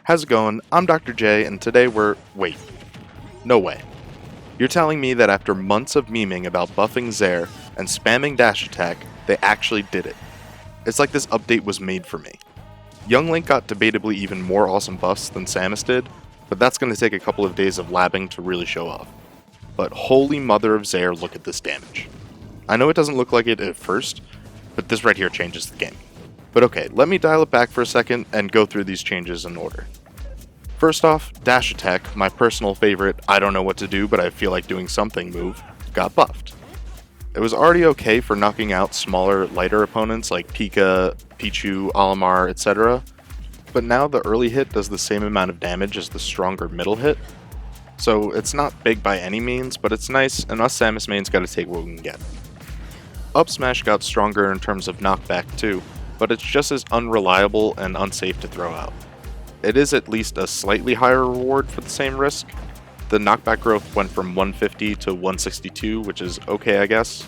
How's it going? I'm Dr. J, and today wait, no way. You're telling me that after months of memeing about buffing Zair and spamming dash attack, they actually did it. It's like this update was made for me. Young Link got debatably even more awesome buffs than Samus did, but that's going to take a couple of days of labbing to really show off. But holy mother of Zair, look at this damage. I know it doesn't look like it at first, but this right here changes the game. But okay, let me dial it back for a second and go through these changes in order. First off, dash attack, my personal favorite I don't know what to do but I feel like doing something move, got buffed. It was already okay for knocking out smaller, lighter opponents like Pika, Pichu, Olimar, etc. But now the early hit does the same amount of damage as the stronger middle hit. So it's not big by any means, but it's nice, and us Samus mains gotta take what we can get. Up smash got stronger in terms of knockback too, but it's just as unreliable and unsafe to throw out. It is at least a slightly higher reward for the same risk. The knockback growth went from 150 to 162, which is okay I guess.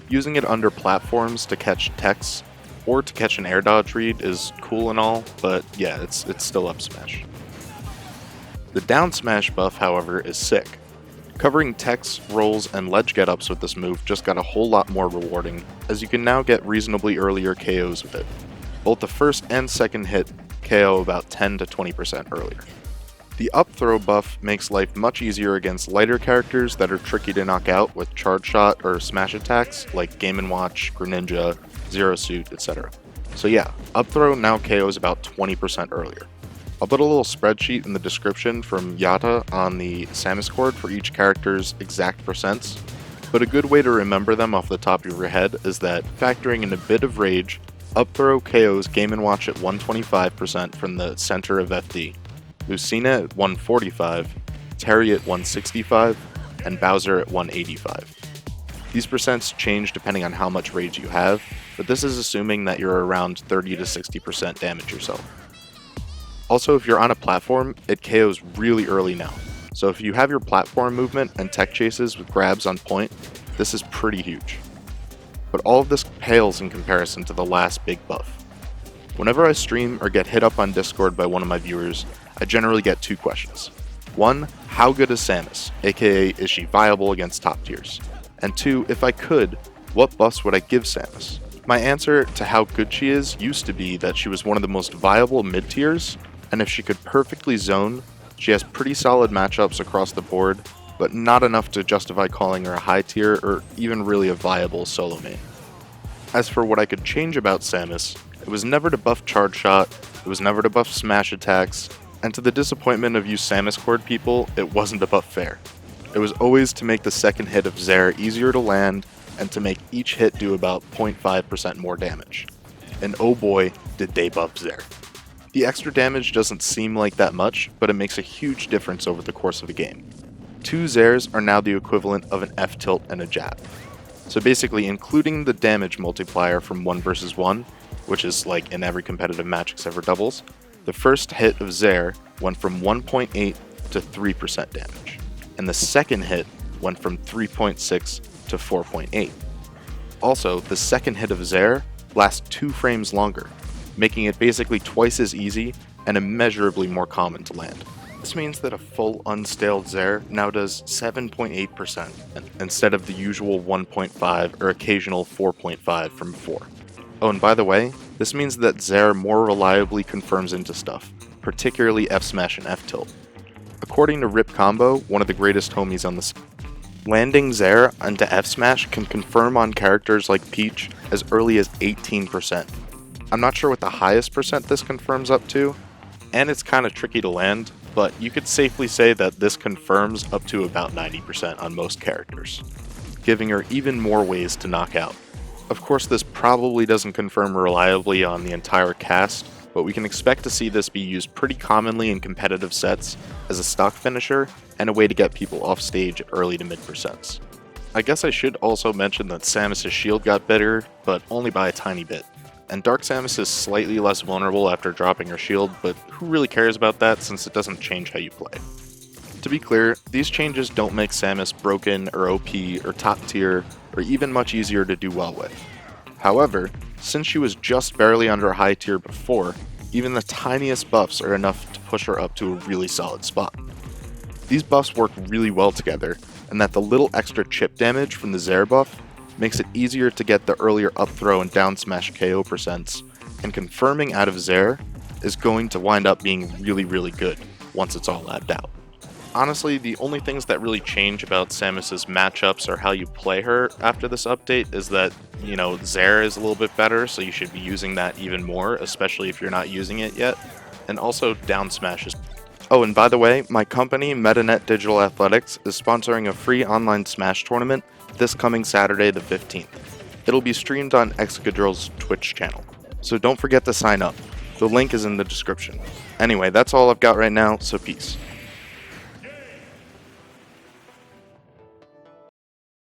Using it under platforms to catch techs, or to catch an air dodge read is cool and all, but yeah, it's still up smash. The down smash buff, however, is sick. Covering techs, rolls, and ledge get-ups with this move just got a whole lot more rewarding, as you can now get reasonably earlier KOs with it. Both the first and second hit KO about 10 to 20% earlier. The up throw buff makes life much easier against lighter characters that are tricky to knock out with charge shot or smash attacks like Game & Watch, Greninja, Zero Suit, etc. So yeah, up throw now KOs about 20% earlier. I'll put a little spreadsheet in the description from Yata on the Samus cord for each character's exact percents, but a good way to remember them off the top of your head is that, factoring in a bit of rage, up throw KOs Game & Watch at 125% from the center of FD, Lucina at 145, Terry at 165, and Bowser at 185. These percents change depending on how much rage you have, but this is assuming that you're around 30 to 60% damage yourself. Also, if you're on a platform, it KOs really early now, so if you have your platform movement and tech chases with grabs on point, this is pretty huge. But all of this pales in comparison to the last big buff. Whenever I stream or get hit up on Discord by one of my viewers, I generally get two questions. One, how good is Samus, aka is she viable against top tiers? And two, if I could, what buffs would I give Samus? My answer to how good she is used to be that she was one of the most viable mid-tiers, and if she could perfectly zone, she has pretty solid matchups across the board, but not enough to justify calling her a high tier or even really a viable solo main. As for what I could change about Samus, it was never to buff charge shot, it was never to buff smash attacks, and to the disappointment of you Samus cord people, it wasn't to buff fair. It was always to make the second hit of Zair easier to land, and to make each hit do about 0.5% more damage. And oh boy, did they buff Zair. The extra damage doesn't seem like that much, but it makes a huge difference over the course of a game. 2 Zairs are now the equivalent of an F tilt and a jab. So basically, including the damage multiplier from 1 versus 1, which is like in every competitive match except for doubles, the first hit of Zair went from 1.8 to 3% damage, and the second hit went from 3.6 to 4.8. Also, the second hit of Zair lasts 2 frames longer, making it basically twice as easy and immeasurably more common to land. This means that a full unstaled Zair now does 7.8% instead of the usual 1.5 or occasional 4.5 from before. Oh, and by the way, this means that Zair more reliably confirms into stuff, particularly F smash and F tilt. According to Rip Combo, one of the greatest homies on the scene, landing Zair into F smash can confirm on characters like Peach as early as 18%. I'm not sure what the highest percent this confirms up to, and it's kinda tricky to land, but you could safely say that this confirms up to about 90% on most characters, giving her even more ways to knock out. Of course, this probably doesn't confirm reliably on the entire cast, but we can expect to see this be used pretty commonly in competitive sets as a stock finisher and a way to get people off stage at early to mid percents. I guess I should also mention that Samus' shield got better, but only by a tiny bit. And Dark Samus is slightly less vulnerable after dropping her shield, but who really cares about that since it doesn't change how you play? To be clear, these changes don't make Samus broken or OP or top tier or even much easier to do well with. However, since she was just barely under high tier before, even the tiniest buffs are enough to push her up to a really solid spot. These buffs work really well together, and that the little extra chip damage from the Zair buff makes it easier to get the earlier up throw and down smash KO percents, and confirming out of Zair is going to wind up being really good once it's all labbed out. Honestly, the only things that really change about Samus's matchups or how you play her after this update is that, Zair is a little bit better, so you should be using that even more, especially if you're not using it yet, and also down smash is. Oh, and by the way, my company, MetaNet Digital Athletics, is sponsoring a free online Smash tournament this coming Saturday the 15th. It'll be streamed on Excadrill's Twitch channel, so don't forget to sign up. The link is in the description. Anyway, that's all I've got right now, so peace.